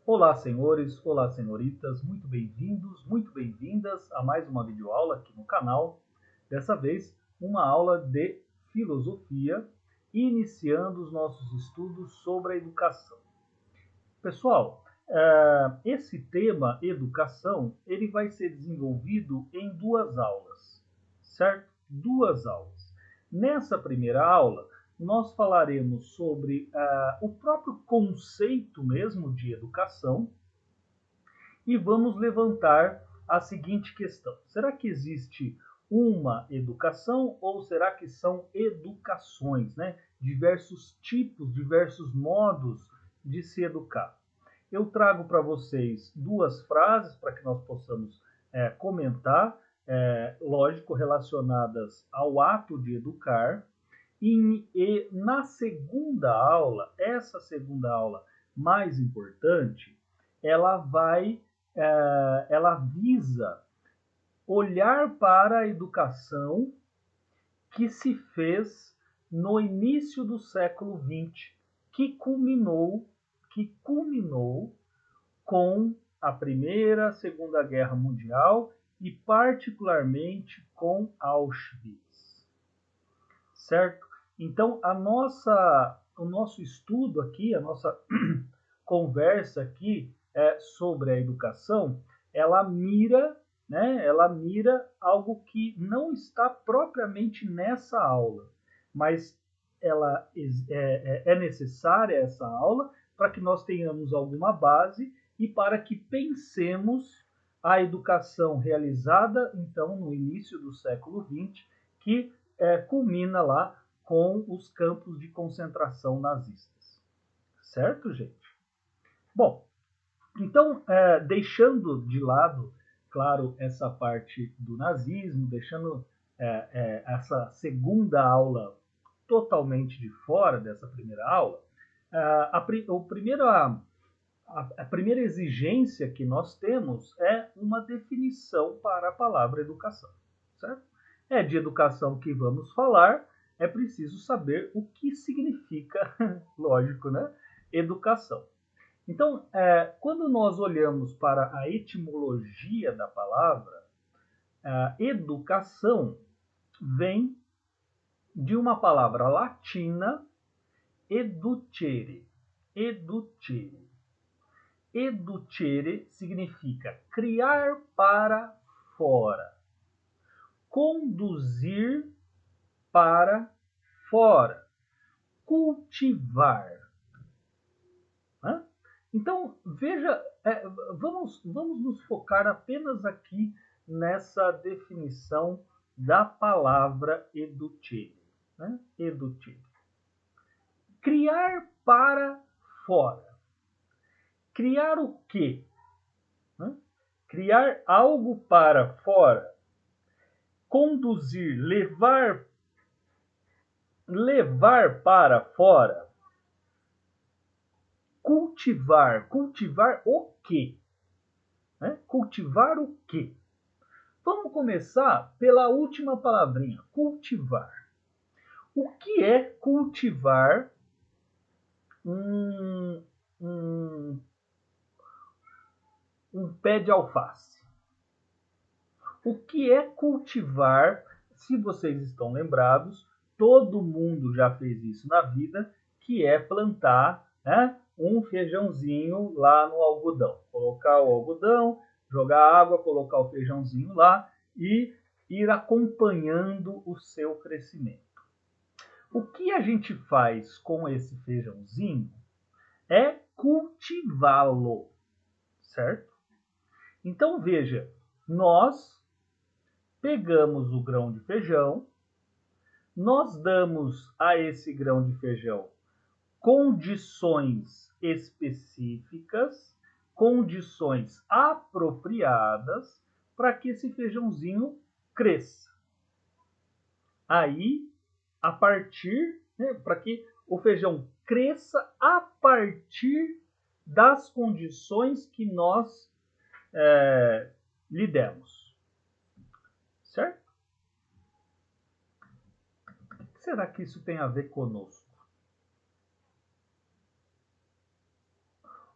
Olá, senhores, olá, senhoritas, muito bem-vindos, muito bem-vindas a mais uma videoaula aqui no canal. Dessa vez, uma aula de filosofia, iniciando os nossos estudos sobre a educação. Pessoal, esse tema, educação, ele vai ser desenvolvido em duas aulas, certo? Duas aulas. Nessa primeira aula, nós falaremos sobre o próprio conceito mesmo de educação e vamos levantar a seguinte questão: será que existe uma educação ou será que são educações, né? Diversos tipos, diversos modos de se educar. Eu trago para vocês duas frases para que nós possamos comentar, lógico, relacionadas ao ato de educar. E na segunda aula, essa segunda aula mais importante, ela visa olhar para a educação que se fez no início do século XX, que culminou com a Primeira, Segunda Guerra Mundial e particularmente com Auschwitz, certo? Então, o nosso estudo aqui, a nossa conversa aqui sobre a educação, ela mira, né? Ela mira algo que não está propriamente nessa aula, mas ela é necessária essa aula para que nós tenhamos alguma base e para que pensemos a educação realizada, então, no início do século XX, que culmina lá com os campos de concentração nazistas. Certo, gente? Bom, então, deixando de lado, claro, essa parte do nazismo, deixando essa segunda aula totalmente de fora dessa primeira aula, a primeira exigência que nós temos é uma definição para a palavra educação, certo? É de educação que vamos falar, é preciso saber o que significa, lógico, né? Educação. Então, quando nós olhamos para a etimologia da palavra, educação vem de uma palavra latina, educere. Educere. Educere significa criar para fora, conduzir para fora, cultivar. Né? Então, veja, vamos nos focar apenas aqui nessa definição da palavra educere. Né? Educere. Criar para fora. Criar o quê? Né? Criar algo para fora. Conduzir, levar para fora. Cultivar. Cultivar o quê? Né? Cultivar o quê? Vamos começar pela última palavrinha, cultivar. O que é cultivar um pé de alface? O que é cultivar? Se vocês estão lembrados, todo mundo já fez isso na vida, que é plantar, né, um feijãozinho lá no algodão. Colocar o algodão, jogar água, colocar o feijãozinho lá e ir acompanhando o seu crescimento. O que a gente faz com esse feijãozinho é cultivá-lo, certo? Então veja, nós pegamos o grão de feijão, nós damos a esse grão de feijão condições específicas, condições apropriadas para que esse feijãozinho cresça. Aí, a partir, né, para que o feijão cresça a partir das condições que nós lhe demos. Certo? O que será que isso tem a ver conosco?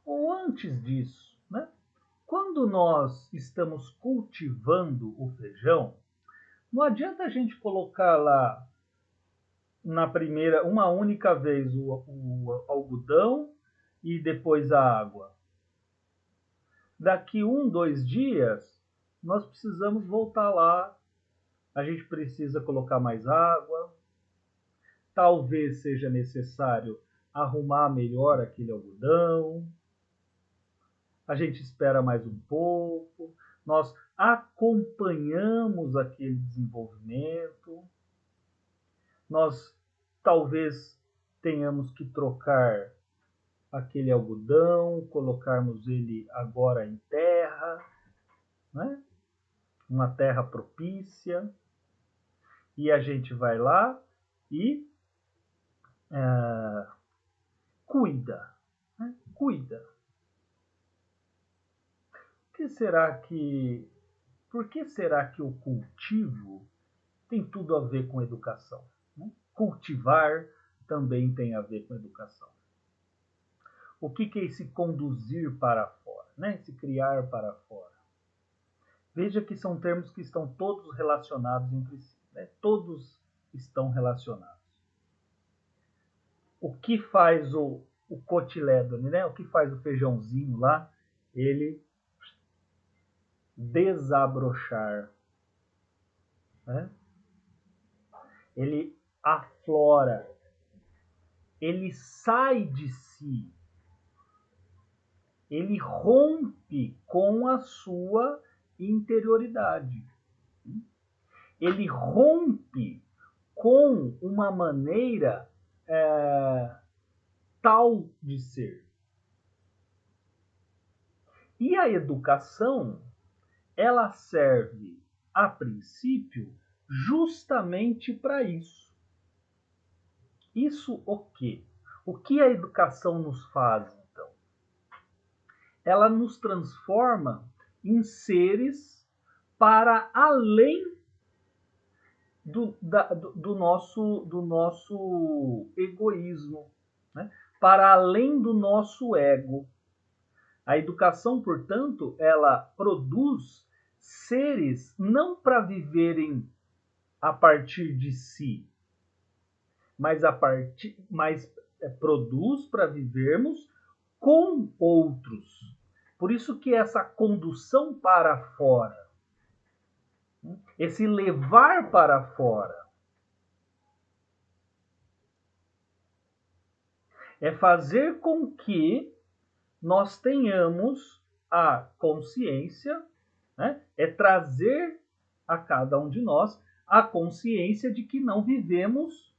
Ou antes disso, né? Quando nós estamos cultivando o feijão, não adianta a gente colocar lá na primeira, uma única vez o algodão e depois a água. Daqui 1, 2 dias, nós precisamos voltar lá. A gente precisa colocar mais água. Talvez seja necessário arrumar melhor aquele algodão. A gente espera mais um pouco. Nós acompanhamos aquele desenvolvimento. Nós talvez tenhamos que trocar aquele algodão, colocarmos ele agora em terra, né? Uma terra propícia, e a gente vai lá e cuida, né? Cuida. Por que será que o cultivo tem tudo a ver com educação, né? Cultivar também tem a ver com educação. O que é esse conduzir para fora, né? Esse criar para fora? Veja que são termos que estão todos relacionados entre si, né? Todos estão relacionados. O que faz o cotilédone, né? O que faz o feijãozinho lá? Ele desabrochar, né? Ele aflora, ele sai de si, ele rompe com a sua interioridade. Ele rompe com uma maneira tal de ser. E a educação, ela serve, a princípio, justamente para isso. Isso o quê? O que a educação nos faz, então? Ela nos transforma em seres para além do nosso egoísmo, né? Para além do nosso ego. A educação, portanto, ela produz seres não para viverem a partir de si, mas produz para vivermos com outros. Por isso que essa condução para fora, esse levar para fora, é fazer com que nós tenhamos a consciência, né? É trazer a cada um de nós a consciência de que não vivemos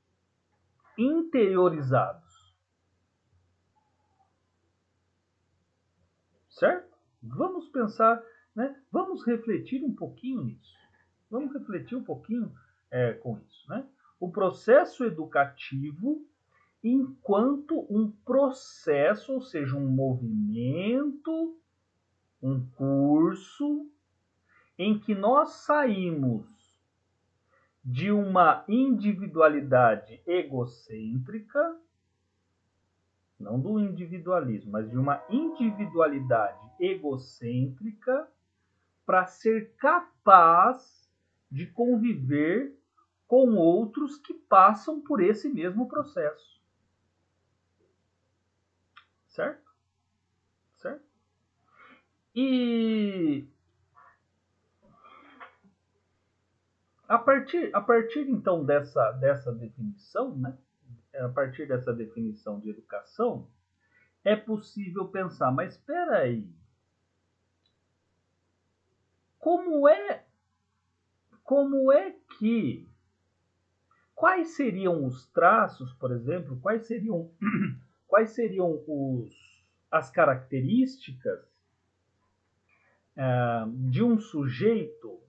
interiorizados. Certo? Vamos pensar, né? Vamos refletir um pouquinho nisso. Vamos refletir um pouquinho com isso, né? O processo educativo enquanto um processo, ou seja, um movimento, um curso, em que nós saímos de uma individualidade egocêntrica, não do individualismo, mas de uma individualidade egocêntrica, para ser capaz de conviver com outros que passam por esse mesmo processo. Certo? Certo? E a partir então dessa definição, né? A partir dessa definição de educação, é possível pensar, mas espera aí, como é que, quais seriam os traços, por exemplo, quais seriam as características de um sujeito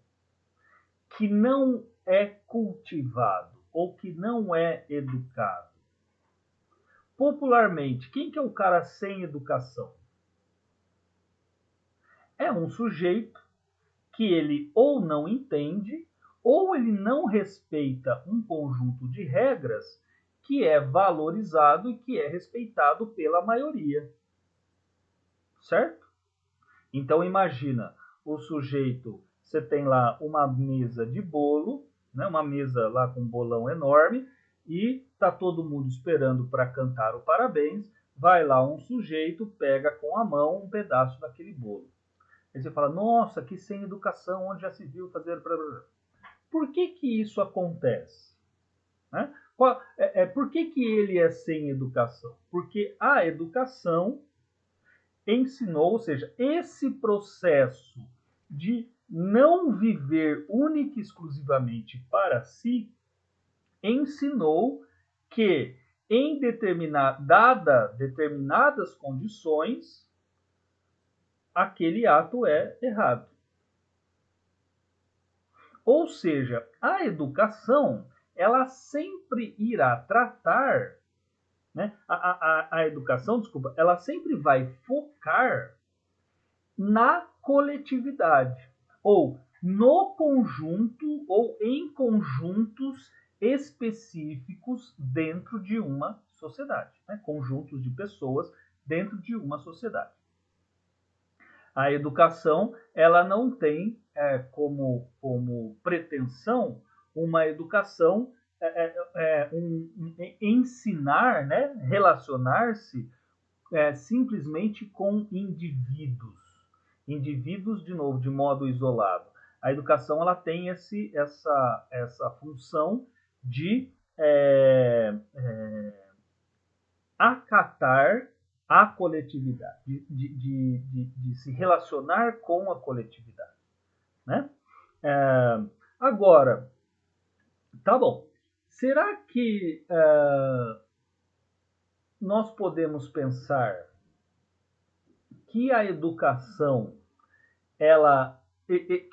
que não é cultivado ou que não é educado? Popularmente, quem que é o cara sem educação? É um sujeito que ele ou não entende ou ele não respeita um conjunto de regras que é valorizado e que é respeitado pela maioria. certo? Então imagina, o sujeito, você tem lá uma mesa de bolo, né, uma mesa lá com um bolão enorme, e tá todo mundo esperando para cantar o parabéns. Vai lá um sujeito, pega com a mão um pedaço daquele bolo. Aí você fala, nossa, que sem educação, onde já se viu fazer... Por que que isso acontece? Né? Por que que ele é sem educação? Porque a educação ensinou, ou seja, esse processo de não viver única e exclusivamente para si, ensinou que em determinadas condições, aquele ato é errado. Ou seja, a educação, ela sempre irá tratar, né? A educação, desculpa, ela sempre vai focar na coletividade, ou no conjunto, ou em conjuntos específicos dentro de uma sociedade, né? Conjuntos de pessoas dentro de uma sociedade. A educação, ela não tem como pretensão uma educação, ensinar, né? Relacionar-se simplesmente com indivíduos, de novo, de modo isolado. A educação, ela tem essa função de acatar a coletividade, de se relacionar com a coletividade, né? Agora, tá bom. Será que nós podemos pensar que a educação,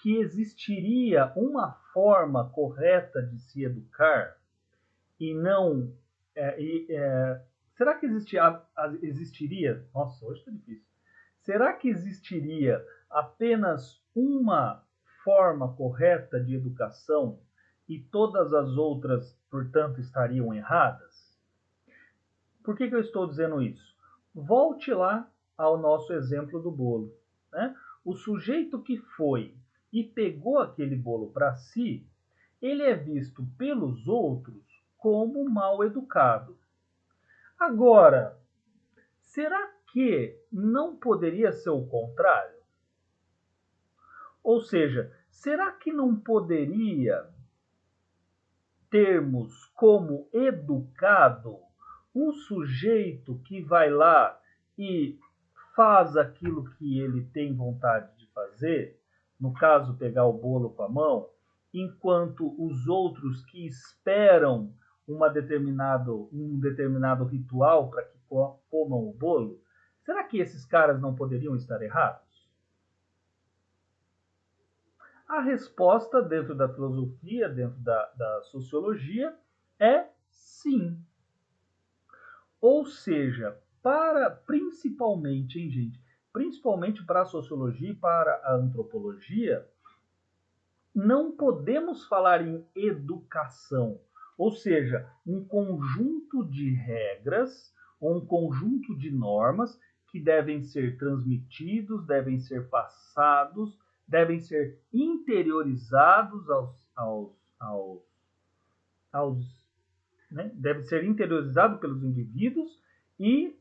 que existiria uma forma correta de se educar e não será que existiria? Nossa, hoje está difícil. Será que existiria apenas uma forma correta de educação e todas as outras, portanto, estariam erradas? Por que eu estou dizendo isso? Volte lá ao nosso exemplo do bolo, né? O sujeito que foi e pegou aquele bolo para si, ele é visto pelos outros como mal educado. Agora, será que não poderia ser o contrário? Ou seja, será que não poderia termos como educado um sujeito que vai lá e faz aquilo que ele tem vontade de fazer, no caso, pegar o bolo com a mão, enquanto os outros que esperam um determinado ritual para que comam o bolo, será que esses caras não poderiam estar errados? A resposta, dentro da filosofia, dentro da sociologia, é sim. Ou seja, principalmente, hein, gente? Principalmente para a sociologia e para a antropologia, não podemos falar em educação, ou seja, um conjunto de regras ou um conjunto de normas que devem ser transmitidos, devem ser passados, devem ser interiorizados né? Deve ser interiorizado pelos indivíduos e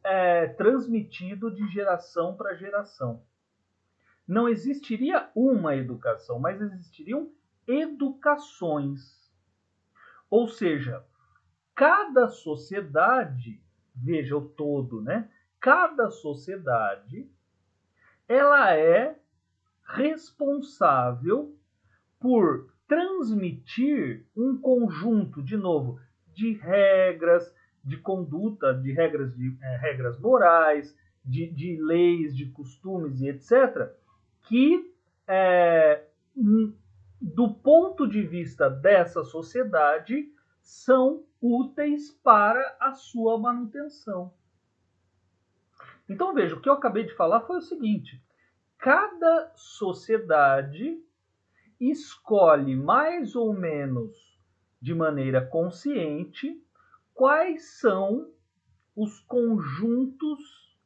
transmitido de geração para geração. Não existiria uma educação, mas existiriam educações. Ou seja, cada sociedade, veja o todo, né? Cada sociedade, ela é responsável por transmitir um conjunto, de novo, de regras de conduta, regras morais, de leis, de costumes e etc., que, do ponto de vista dessa sociedade, são úteis para a sua manutenção. Então, veja, o que eu acabei de falar foi o seguinte: cada sociedade escolhe mais ou menos de maneira consciente quais são os conjuntos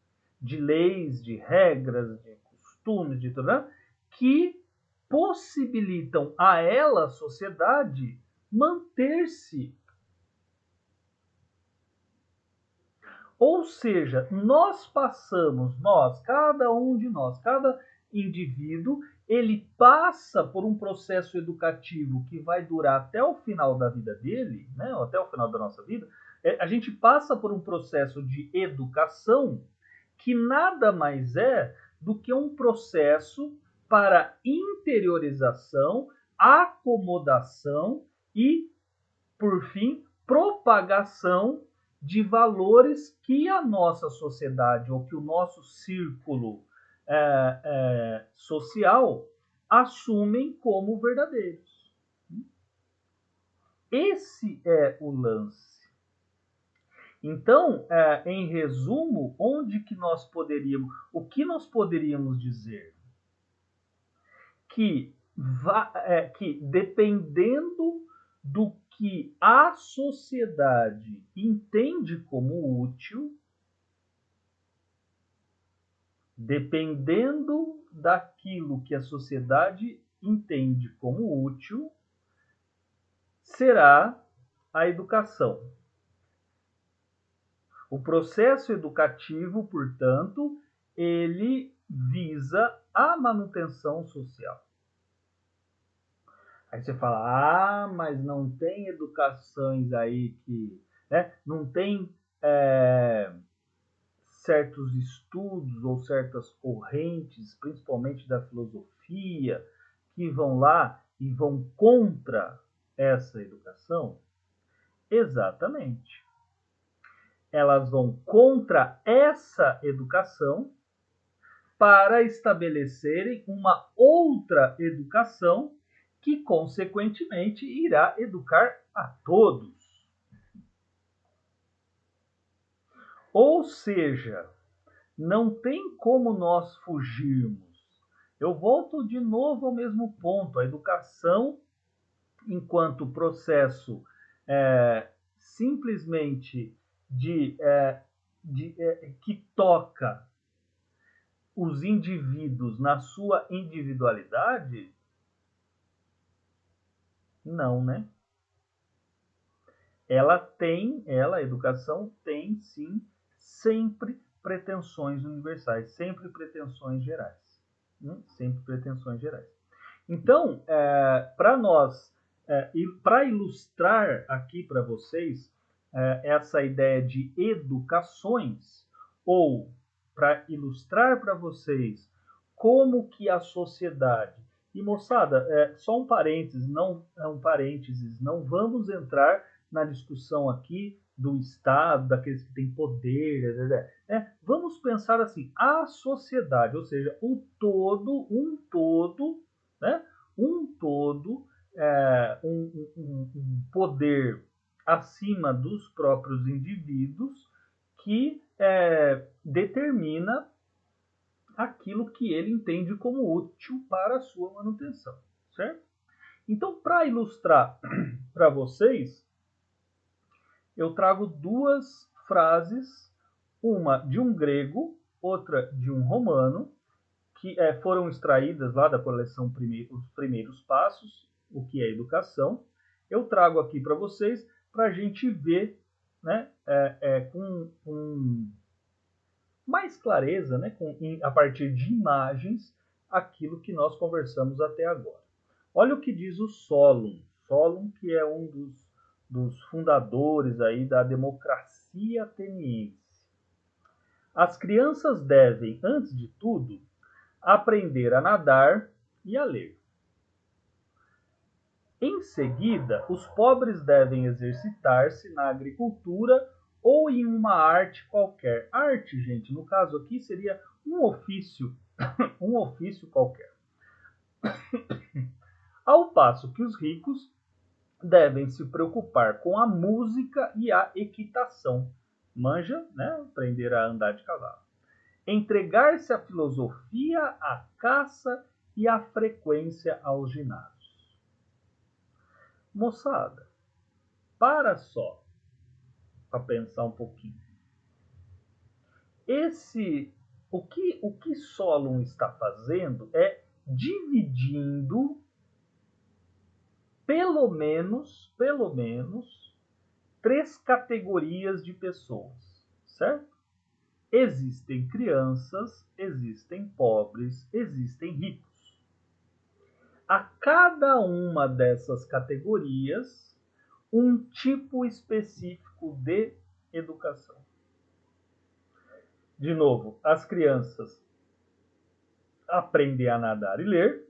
de leis, de regras, de costumes, de tudo, né? Que possibilitam a ela, a sociedade, manter-se. Ou seja, nós passamos, cada um de nós, cada indivíduo, ele passa por um processo educativo que vai durar até o final da vida dele, né, ou até o final da nossa vida. A gente passa por um processo de educação que nada mais é do que um processo para interiorização, acomodação e, por fim, propagação de valores que a nossa sociedade ou que o nosso círculo social assumem como verdadeiros. Esse é o lance. Então, em resumo, o que nós poderíamos dizer? Que dependendo do que a sociedade entende como útil, dependendo daquilo que a sociedade entende como útil, será a educação. O processo educativo, portanto, ele visa a manutenção social. Aí você fala, mas não tem educações aí que, né, não tem certos estudos ou certas correntes, principalmente da filosofia, que vão lá e vão contra essa educação? Exatamente. Elas vão contra essa educação para estabelecerem uma outra educação que, consequentemente, irá educar a todos. Ou seja, não tem como nós fugirmos. Eu volto de novo ao mesmo ponto. A educação, enquanto processo simplesmente que toca os indivíduos na sua individualidade, não, né? A educação tem sim sempre pretensões universais, sempre pretensões gerais. Sempre pretensões gerais. Então, para ilustrar aqui para vocês essa ideia de educações, ou para ilustrar para vocês como que a sociedade... E, moçada, só um parênteses, não vamos entrar na discussão aqui do Estado, daqueles que têm poder, vamos pensar assim, a sociedade, ou seja, um todo, né? Um poder acima dos próprios indivíduos que determina aquilo que ele entende como útil para a sua manutenção, certo? Então, para ilustrar para vocês, eu trago duas frases, uma de um grego, outra de um romano, que foram extraídas lá da coleção Os Primeiros Passos, o que é educação. Eu trago aqui para vocês para a gente ver, né, com mais clareza, né, a partir de imagens, aquilo que nós conversamos até agora. Olha o que diz o Solon, que é um dos fundadores aí da democracia ateniense. As crianças devem, antes de tudo, aprender a nadar e a ler. Em seguida, os pobres devem exercitar-se na agricultura ou em uma arte qualquer. Arte, gente, no caso aqui seria um ofício, um ofício qualquer. Ao passo que os ricos devem se preocupar com a música e a equitação. Manja, né? Aprender a andar de cavalo. Entregar-se à filosofia, à caça e à frequência aos ginásios. Moçada, para pensar um pouquinho. Esse o que Solon está fazendo é dividindo pelo menos 3 categorias de pessoas, certo? Existem crianças, existem pobres, existem ricos. A cada uma dessas categorias, um tipo específico de educação. De novo, as crianças aprendem a nadar e ler,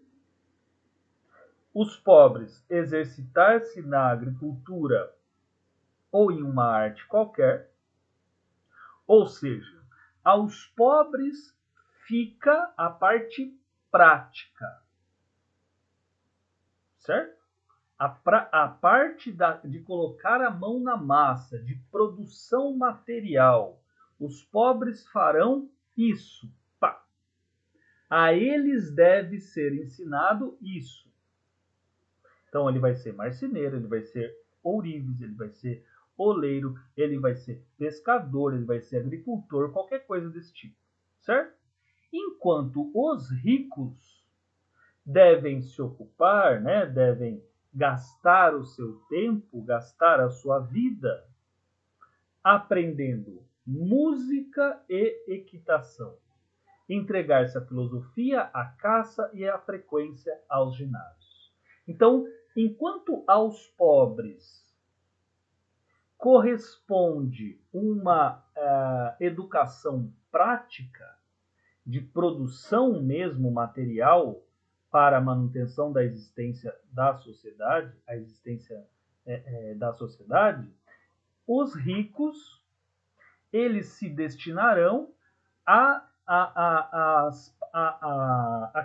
os pobres exercitar-se na agricultura ou em uma arte qualquer, ou seja, aos pobres fica a parte prática, certo? A parte de colocar a mão na massa, de produção material. Os pobres farão isso. Pá. A eles deve ser ensinado isso. Então ele vai ser marceneiro, ele vai ser ourives, ele vai ser oleiro, ele vai ser pescador, ele vai ser agricultor, qualquer coisa desse tipo, certo? Enquanto os ricos devem se ocupar, né, devem gastar o seu tempo, gastar a sua vida aprendendo música e equitação, entregar-se à filosofia, à caça e à frequência aos ginásios. Então, enquanto aos pobres corresponde uma educação prática de produção mesmo material para a manutenção da existência da sociedade, a existência da sociedade, os ricos eles se destinarão a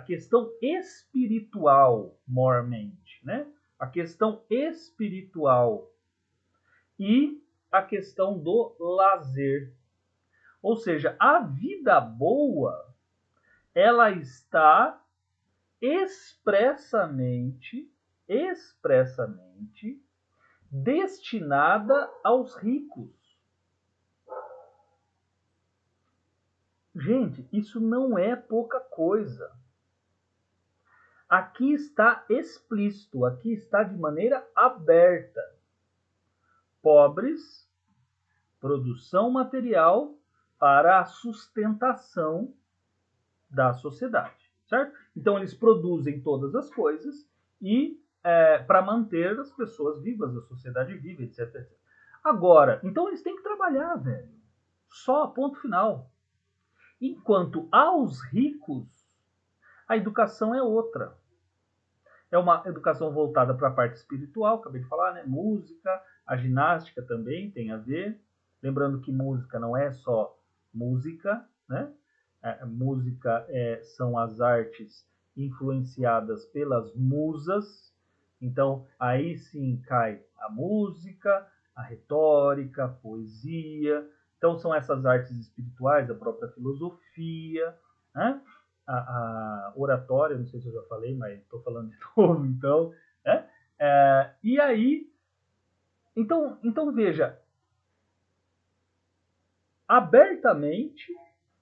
questão espiritual, mormente, né? A questão espiritual e a questão do lazer. Ou seja, a vida boa, ela está expressamente destinada aos ricos. Gente, isso não é pouca coisa. Aqui está explícito, aqui está de maneira aberta. Pobres, produção material para a sustentação da sociedade, certo? Então eles produzem todas as coisas e para manter as pessoas vivas, a sociedade viva, etc, etc. Agora, então eles têm que trabalhar, velho. Só ponto final. Enquanto aos ricos, a educação é outra. É uma educação voltada para a parte espiritual, acabei de falar, né? Música, a ginástica também tem a ver. Lembrando que música não é só música, né? Música são as artes influenciadas pelas musas. Então, aí sim cai a música, a retórica, a poesia. Então, são essas artes espirituais, a própria filosofia, né? A oratória, não sei se eu já falei, mas estou falando de novo, então. Né? E aí, então veja, abertamente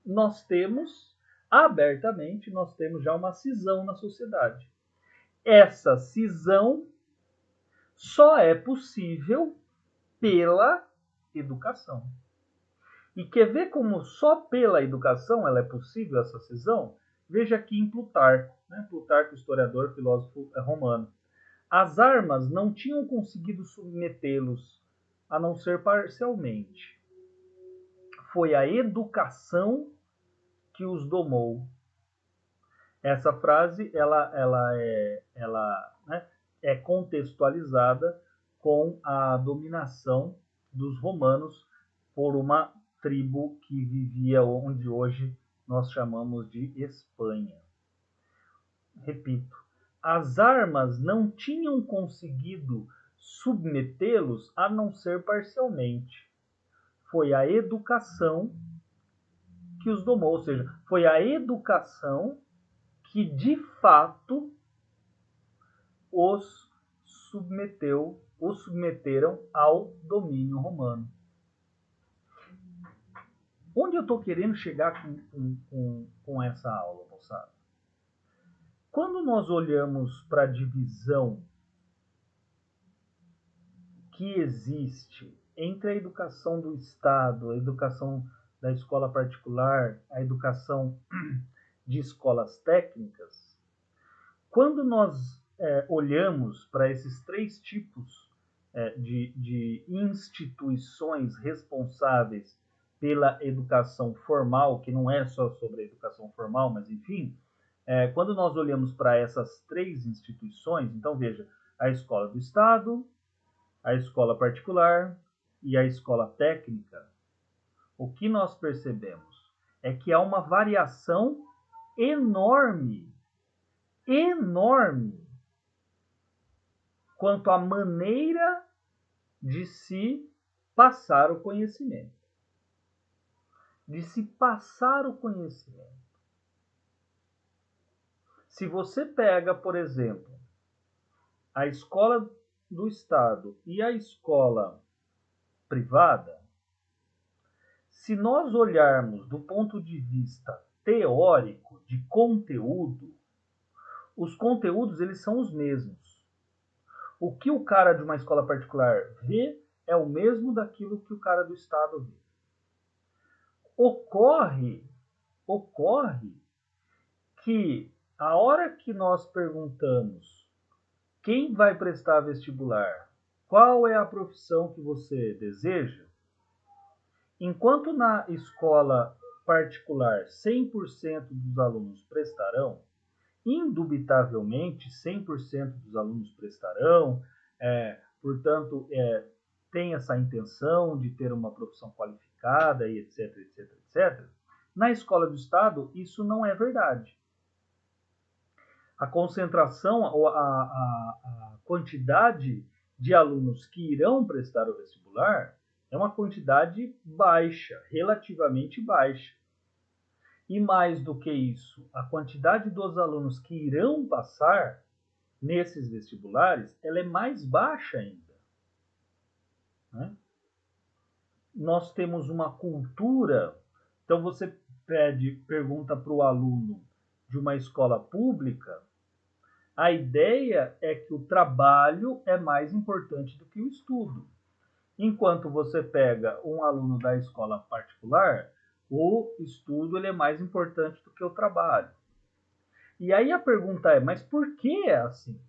nós temos já uma cisão na sociedade. Essa cisão só é possível pela educação. E quer ver como só pela educação ela é possível essa cisão? Veja aqui em Plutarco, né? Plutarco, historiador, filósofo romano. As armas não tinham conseguido submetê-los, a não ser parcialmente. Foi a educação que os domou. Essa frase é contextualizada com a dominação dos romanos por uma tribo que vivia onde hoje nós chamamos de Espanha. Repito, as armas não tinham conseguido submetê-los a não ser parcialmente. Foi a educação que os domou, ou seja, foi a educação que de fato os submeteram ao domínio romano. Onde eu estou querendo chegar com essa aula, moçada? Quando nós olhamos para a divisão que existe entre a educação do Estado, a educação da escola particular, a educação de escolas técnicas, quando nós olhamos para esses três tipos de instituições responsáveis pela educação formal, que não é só sobre a educação formal, mas enfim, quando nós olhamos para essas três instituições, então veja, a escola do Estado, a escola particular e a escola técnica, o que nós percebemos é que há uma variação enorme, enorme, quanto à maneira de se passar o conhecimento. De se passar o conhecimento. Se você pega, por exemplo, a escola do Estado e a escola privada, se nós olharmos do ponto de vista teórico, de conteúdo, os conteúdos eles são os mesmos. O que o cara de uma escola particular vê é o mesmo daquilo que o cara do Estado vê. Ocorre que a hora que nós perguntamos quem vai prestar vestibular, qual é a profissão que você deseja, enquanto na escola particular 100% dos alunos prestarão, indubitavelmente 100% dos alunos prestarão, portanto, tem essa intenção de ter uma profissão qualificada e etc, etc, etc. Na escola do Estado, isso não é verdade. A concentração, a quantidade de alunos que irão prestar o vestibular é uma quantidade baixa, relativamente baixa. E mais do que isso, a quantidade dos alunos que irão passar nesses vestibulares, ela é mais baixa ainda. Né? Nós temos uma cultura, então você pergunta para o aluno de uma escola pública, a ideia é que o trabalho é mais importante do que o estudo. Enquanto você pega um aluno da escola particular, o estudo ele é mais importante do que o trabalho. E aí a pergunta é, mas por que é assim?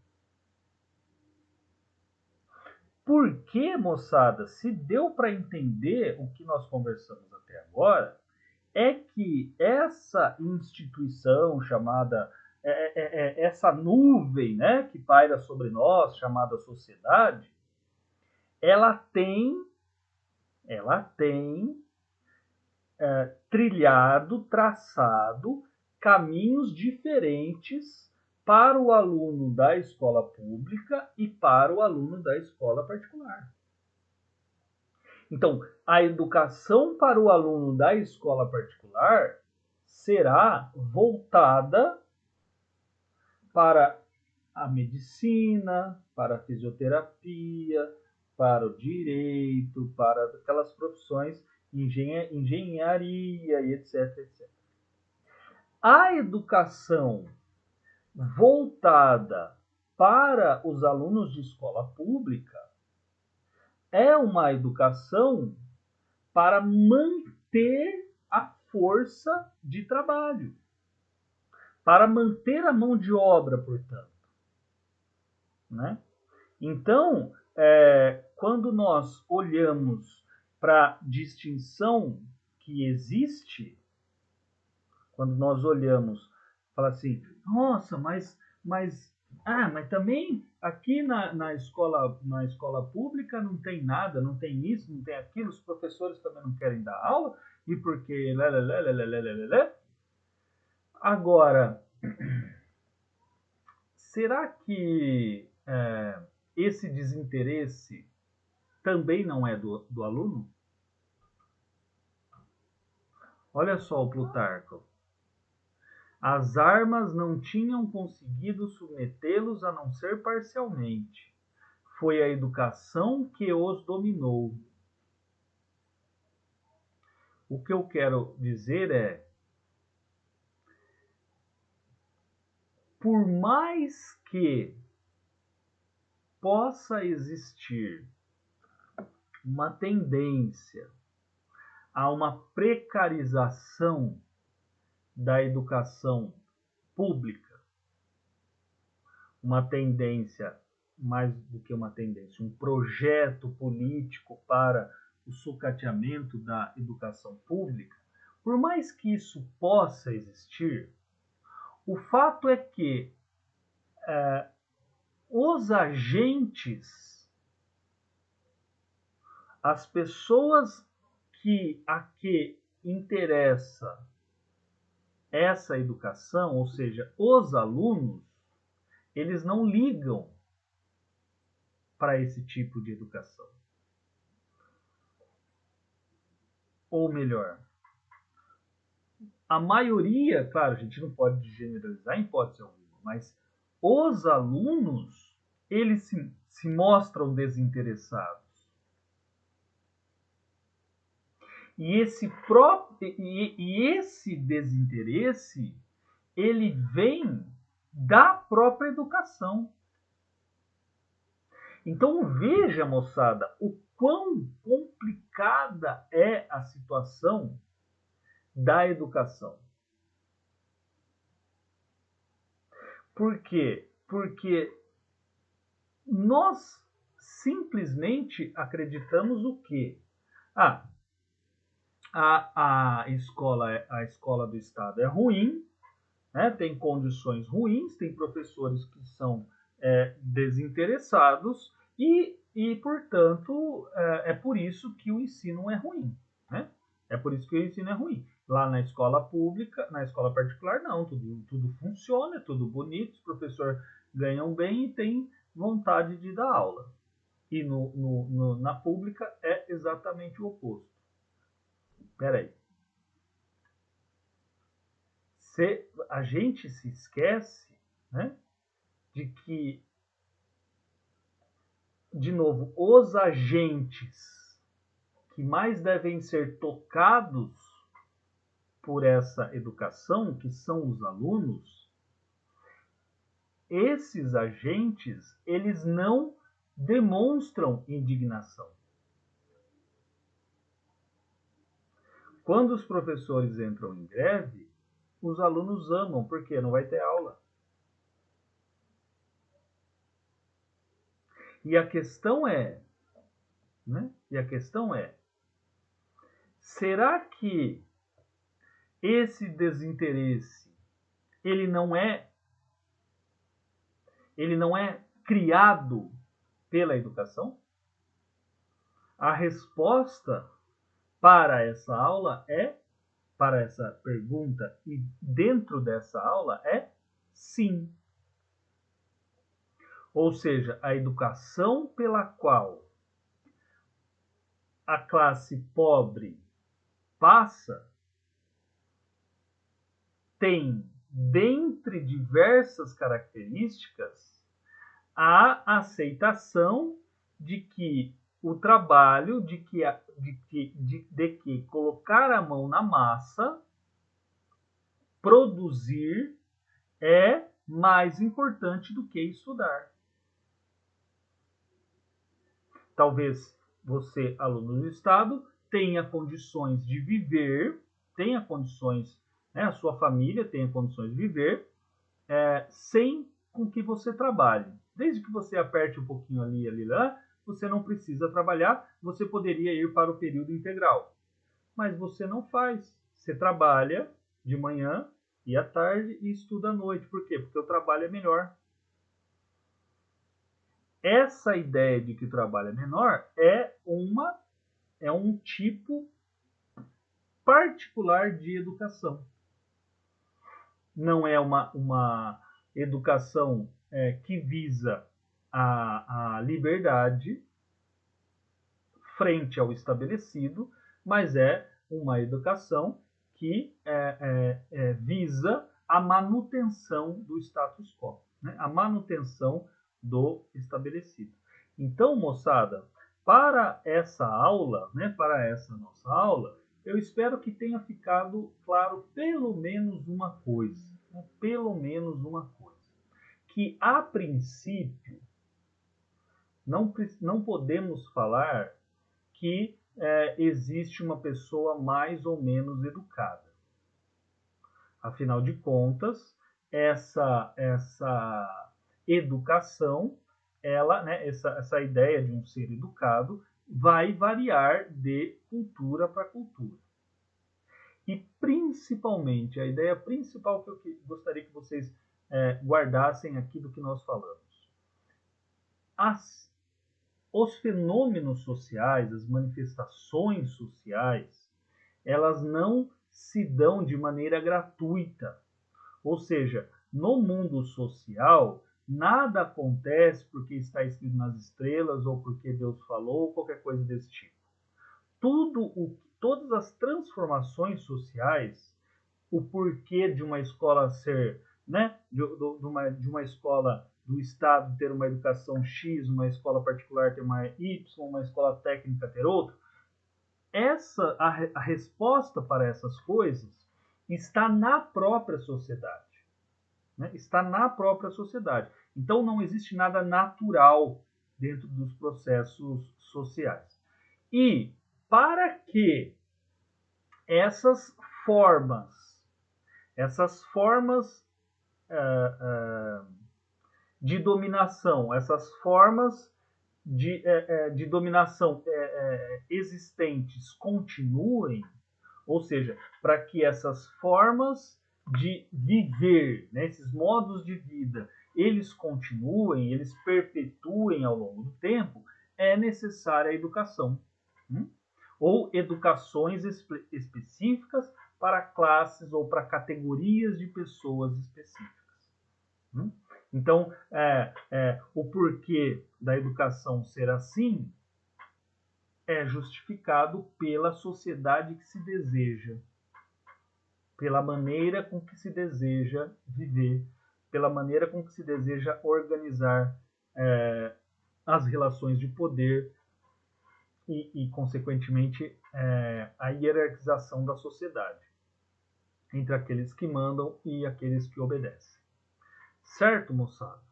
Por que, moçada, se deu para entender o que nós conversamos até agora, é que essa instituição chamada, essa nuvem, né, que paira sobre nós, chamada sociedade, ela tem trilhado, traçado caminhos diferentes para o aluno da escola pública e para o aluno da escola particular. Então, a educação para o aluno da escola particular será voltada para a medicina, para a fisioterapia, para o direito, para aquelas profissões, engenharia e etc, etc. A educação voltada para os alunos de escola pública é uma educação para manter a força de trabalho, para manter a mão de obra, portanto. Né? Então, quando nós olhamos para a distinção que existe, quando nós olhamos, fala assim, nossa, mas também aqui na escola pública não tem nada, não tem isso, não tem aquilo, os professores também não querem dar aula, e porque... Agora, será que esse desinteresse também não é do aluno? Olha só o Plutarco. As armas não tinham conseguido submetê-los a não ser parcialmente. Foi a educação que os dominou. O que eu quero dizer é, por mais que possa existir uma tendência a uma precarização da educação pública, uma tendência, mais do que uma tendência, um projeto político para o sucateamento da educação pública, por mais que isso possa existir, o fato é que os agentes, as pessoas a que interessa essa educação, ou seja, os alunos, eles não ligam para esse tipo de educação. Ou melhor, a maioria, claro, a gente não pode generalizar em hipótese alguma, mas os alunos, eles se mostram desinteressados. E esse desinteresse, ele vem da própria educação. Então veja, moçada, o quão complicada é a situação da educação. Por quê? Porque nós simplesmente acreditamos o quê? A escola do Estado é ruim, né? Tem condições ruins, tem professores que são desinteressados portanto, é por isso que o ensino é ruim. Né? É por isso que o ensino é ruim. Lá na escola pública, na escola particular, não. Tudo funciona, é tudo bonito, os professores ganham bem e têm vontade de dar aula. E na pública é exatamente o oposto. Espera aí. A gente se esquece, né, de que, de novo, os agentes que mais devem ser tocados por essa educação, que são os alunos, esses agentes, eles não demonstram indignação. Quando os professores entram em greve, os alunos amam, porque não vai ter aula. E a questão é, né? Será que esse desinteresse ele não é criado pela educação? A resposta para essa aula para essa pergunta e dentro dessa aula é sim. Ou seja, a educação pela qual a classe pobre passa tem, dentre diversas características, a aceitação de que o trabalho, de que colocar a mão na massa, produzir, é mais importante do que estudar. Talvez você, aluno do Estado, tenha condições de viver, tenha condições, né, a sua família tenha condições de viver sem com que você trabalhe. Desde que você aperte um pouquinho ali lá, você não precisa trabalhar, você poderia ir para o período integral. Mas você não faz. Você trabalha de manhã e à tarde e estuda à noite. Por quê? Porque o trabalho é melhor. Essa ideia de que o trabalho é menor é um tipo particular de educação. Não é uma educação que visa a liberdade frente ao estabelecido, mas é uma educação que visa a manutenção do status quo, né? A manutenção do estabelecido. Então, moçada, para essa aula, né, para essa nossa aula, eu espero que tenha ficado claro pelo menos uma coisa, né? Pelo menos uma coisa, que a princípio não podemos falar que existe uma pessoa mais ou menos educada. Afinal de contas, essa educação, ela, né, essa ideia de um ser educado, vai variar de cultura para cultura. E principalmente, a ideia principal que eu gostaria que vocês guardassem aqui do que nós falamos. Os fenômenos sociais, as manifestações sociais, elas não se dão de maneira gratuita. Ou seja, no mundo social, nada acontece porque está escrito nas estrelas ou porque Deus falou, ou qualquer coisa desse tipo. Todas as transformações sociais, o porquê de uma escola ser, né, de uma escola do Estado ter uma educação X, uma escola particular ter uma Y, uma escola técnica ter outra, a resposta para essas coisas está na própria sociedade. Né? Está na própria sociedade. Então não existe nada natural dentro dos processos sociais. E para que essas formas de dominação, essas formas de dominação existentes continuem, ou seja, para que essas formas de viver, né, esses modos de vida, eles continuem, eles perpetuem ao longo do tempo, é necessária a educação. Ou educações específicas para classes ou para categorias de pessoas específicas. Então, o porquê da educação ser assim é justificado pela sociedade que se deseja, pela maneira com que se deseja viver, pela maneira com que se deseja organizar as relações de poder e consequentemente, a hierarquização da sociedade entre aqueles que mandam e aqueles que obedecem. Certo, moçada?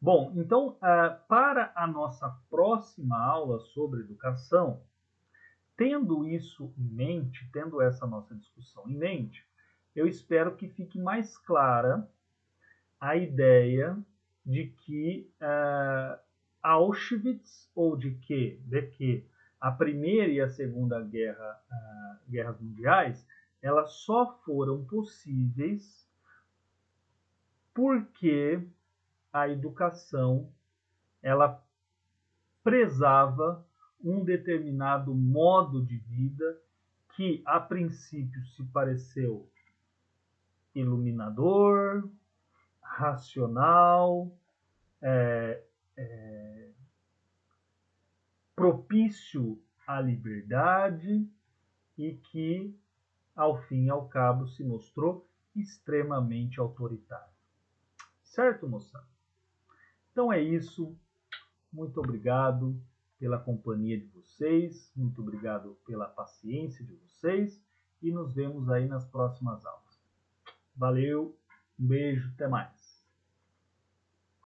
Bom, então, para a nossa próxima aula sobre educação, tendo isso em mente, tendo essa nossa discussão em mente, eu espero que fique mais clara a ideia de que Auschwitz, ou de que a Primeira e a Segunda Guerras Mundiais, elas só foram possíveis porque a educação ela prezava um determinado modo de vida que a princípio se pareceu iluminador, racional, propício à liberdade e que, ao fim e ao cabo, se mostrou extremamente autoritário. Certo, moçada? Então é isso. Muito obrigado pela companhia de vocês, muito obrigado pela paciência de vocês e nos vemos aí nas próximas aulas. Valeu, um beijo, até mais.